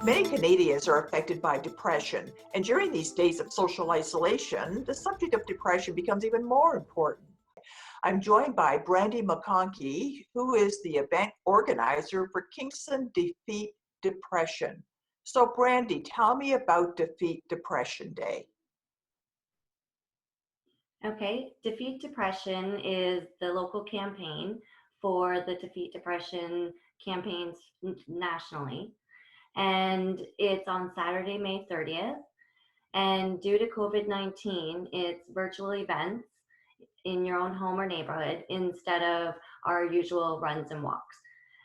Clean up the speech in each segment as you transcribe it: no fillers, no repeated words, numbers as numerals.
Many Canadians are affected by depression, and during these days of social isolation, the subject of depression becomes even more important. I'm joined by Brandy McConkey, who is the event organizer for Kingston Defeat Depression. So, Brandy, tell me about Defeat Depression Day. Okay, Defeat Depression is the local campaign for the Defeat Depression campaigns nationally. And it's on Saturday, May 30th. And due to COVID-19, it's virtual events in your own home or neighborhood instead of our usual runs and walks.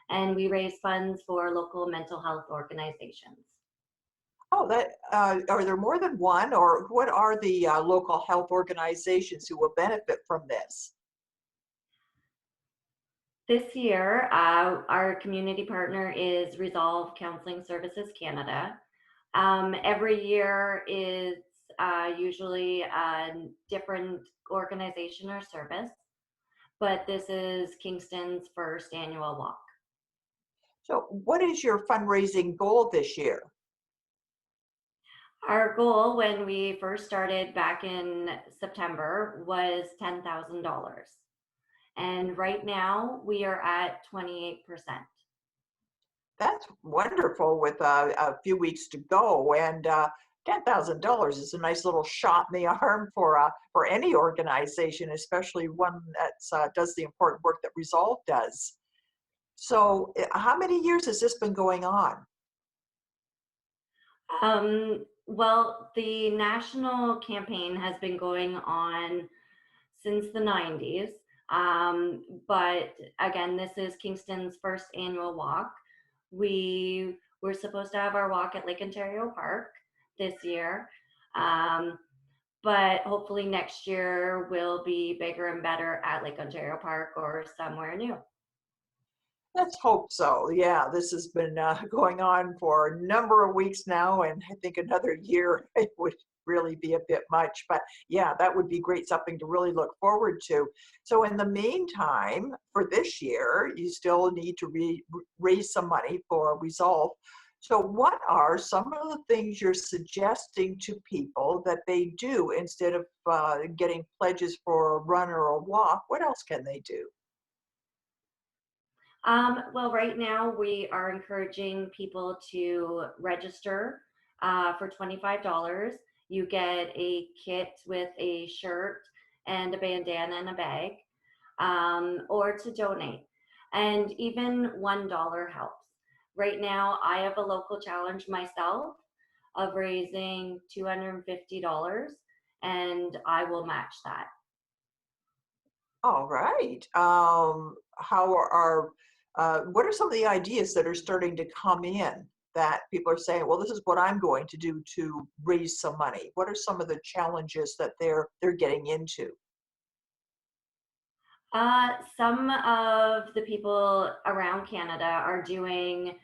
And we raise funds for local mental health organizations. Oh, are there more than one, or what are the local health organizations who will benefit from this? This year, our community partner is Resolve Counselling Services Canada. Every year is usually a different organization or service, but this is Kingston's first annual walk. So, what is your fundraising goal this year? Our goal when we first started back in September was $10,000. And right now we are at 28%. That's wonderful with a few weeks to go. And $10,000 is a nice little shot in the arm for any organization, especially one that does the important work that Resolve does. So, how many years has this been going on? Well, the national campaign has been going on since the 90s. But again, this is Kingston's first annual walk. We were supposed to have our walk at Lake Ontario Park this year. But hopefully next year will be bigger and better at Lake Ontario Park or somewhere new. Let's hope so. Yeah, this has been going on for a number of weeks now, and I think another year it would really be a bit much. But yeah, that would be great, something to really look forward to. So in the meantime, for this year, you still need to raise some money for Resolve. So what are some of the things you're suggesting to people that they do instead of getting pledges for a run or a walk? What else can they do? Well, right now we are encouraging people to register for $25. You get a kit with a shirt and a bandana and a bag, or to donate. And even $1 helps. Right now, I have a local challenge myself of raising $250, and I will match that. All right. What are some of the ideas that are starting to come in that people are saying, well, this is what I'm going to do to raise some money? What are some of the challenges that they're getting into? Some of the people around Canada are doing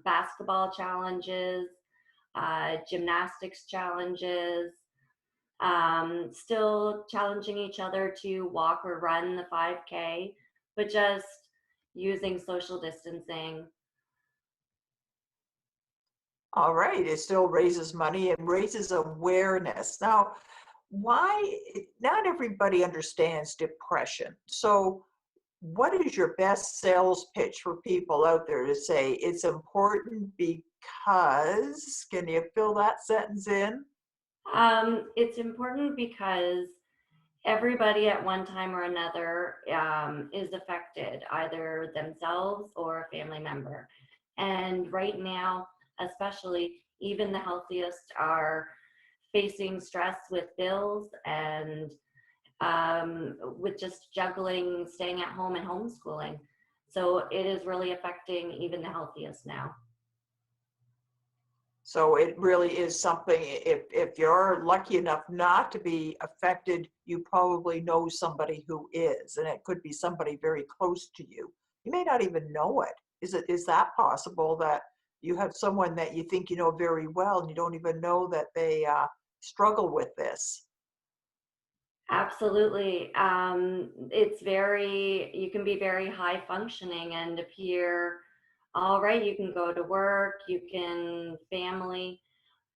basketball challenges, gymnastics challenges, still challenging each other to walk or run the 5K, but just using social distancing. All right. It still raises money and raises awareness. Now, why not everybody understands depression? So, what is your best sales pitch for people out there to say it's important because, can you fill that sentence in? It's important because everybody at one time or another is affected, either themselves or a family member. And right now, especially, even the healthiest are facing stress with bills and with just juggling, staying at home and homeschooling. So it is really affecting even the healthiest now. So it really is something, if you're lucky enough not to be affected, you probably know somebody who is, and it could be somebody very close to you. You may not even know it. Is that possible that you have someone that you think you know very well and you don't even know that they struggle with this? Absolutely. You can be very high functioning and appear all right, you can go to work, you can family,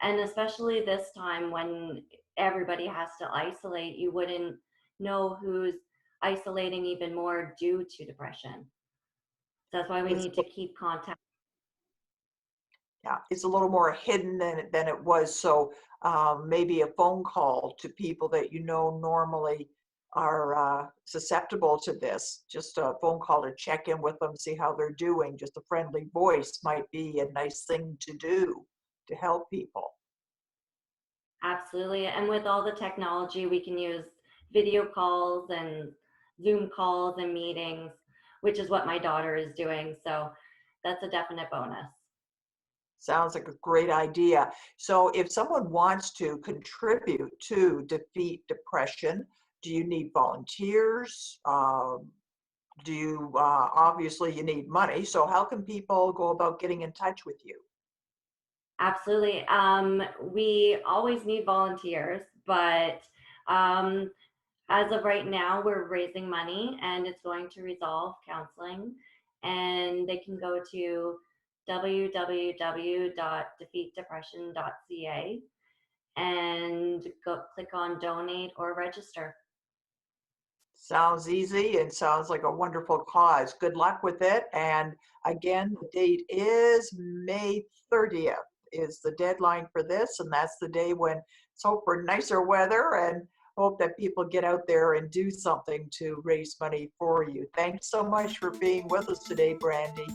and especially this time when everybody has to isolate, you wouldn't know who's isolating even more due to depression. So that's why we It's need to keep contact. Yeah, it's a little more hidden than it was. So maybe a phone call to people that you know normally are susceptible to this. Just a phone call to check in with them, see how they're doing. Just a friendly voice might be a nice thing to do to help people. Absolutely. And with all the technology, we can use video calls and Zoom calls and meetings, which is what my daughter is doing. So that's a definite bonus. Sounds like a great idea. So if someone wants to contribute to defeat depression, do you need volunteers? Do you obviously you need money, so how can people go about getting in touch with you? Absolutely. We always need volunteers, but um, as of right now, we're raising money and it's going to Resolve Counseling. And they can go to www.defeatdepression.ca and go click on donate or register. Sounds easy and sounds like a wonderful cause. Good luck with it. And again, the date is May 30th is the deadline for this, and that's the day when let's hope for nicer weather and hope that people get out there and do something to raise money for you. Thanks so much for being with us today, Brandy.